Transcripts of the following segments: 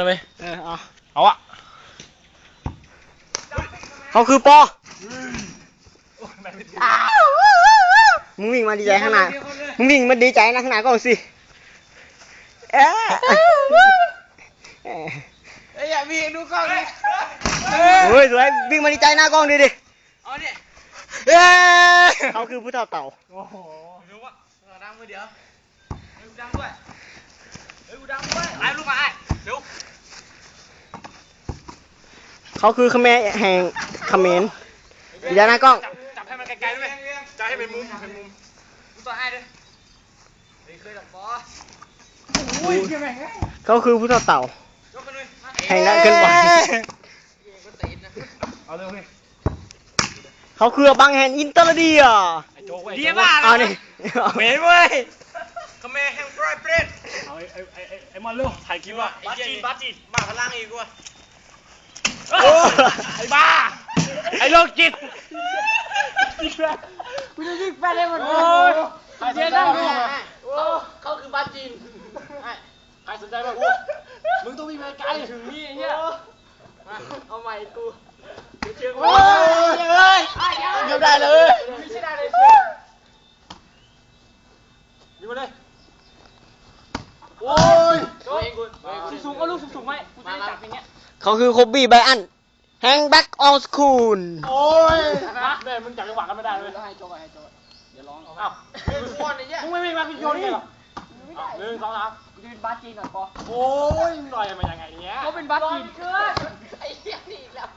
ได้ไหมเอาอะเขาคือปอมึงวิ่งมาดีใจข้างหน้ามึงวิ่งมาดีใจนะข้างหน้าก่อนสิอย่ามีดูกล้องเลย เฮ้ยสวยวิ่งมาดีใจหน้ากล้องดิเอาเนี่ยเขาคือผู้เฒ่าเต่า โอ้โหรู้ว่าดังมือเดียวดังด้วยดังด้วยไอ้ลูกมาไอ้เดี๋ยว เขาคือเขมรแห่งเขมรดีใจหน้ากล้อง จับให้มันไกลๆด้วยจับให้เป็นมุมดูต่อไอ้ด้วยเคยดักบอสโอ้ยแม่ง เขาคือผู้เฒ่าเต่าย กขึ้นเลย แห่งนักเคลื่อนไหว เอาเลย เขาคือบังแห่งอินเตอร์เดีย เดียบ้า เอานี่ เหม็นเว้ยคาเมแฮมฟรายเบรด เอาไอ้มอนเร็วถ่ายคลิปว่ะ บัตจีนมาพลังอีกว่ะ ไอ้บ้าไอ้โรคจิต กูจะยิงแฟนได้หมดเลย เจ๊นั่งดู เขาคือบัตจีน ใครสนใจบ้างมึงต้องมีแมนไกลถึงนี่ไอ้เนี่ย เอาใหม่กูเชื่อกู โอ้ยเอ้ยยกได้เลย ไม่ใช่ได้เลย ยิงมาเลย โอ้ยตัวเองกู สูงก็ลูกสูงไหมกูจะได้จับอย่างเงี้ย เขาคือโคบี้ไบอันแฮงแบ็กออลสคูล โอ้ยแม่มึงจับจังหวะกันไม่ได้เลยให้โจไปเดี๋ยวร้องอ้าว เป็นคนไอ้เนี้ย มึงไม่มีมาพี่โยนไงหรอ1 2 3กูจะเป็นบาสจีนก่อนปอโอ้ยหน่อยมายังไงเนี้ยเขาเป็นบาสจีน ไอ้เหี้ยนี่แล้ว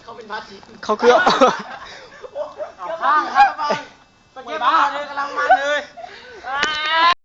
เขาเป็นบัตจีน เขาคือ ข้างครับ สเก็ตบอร์ดเลยกำลังมันเลย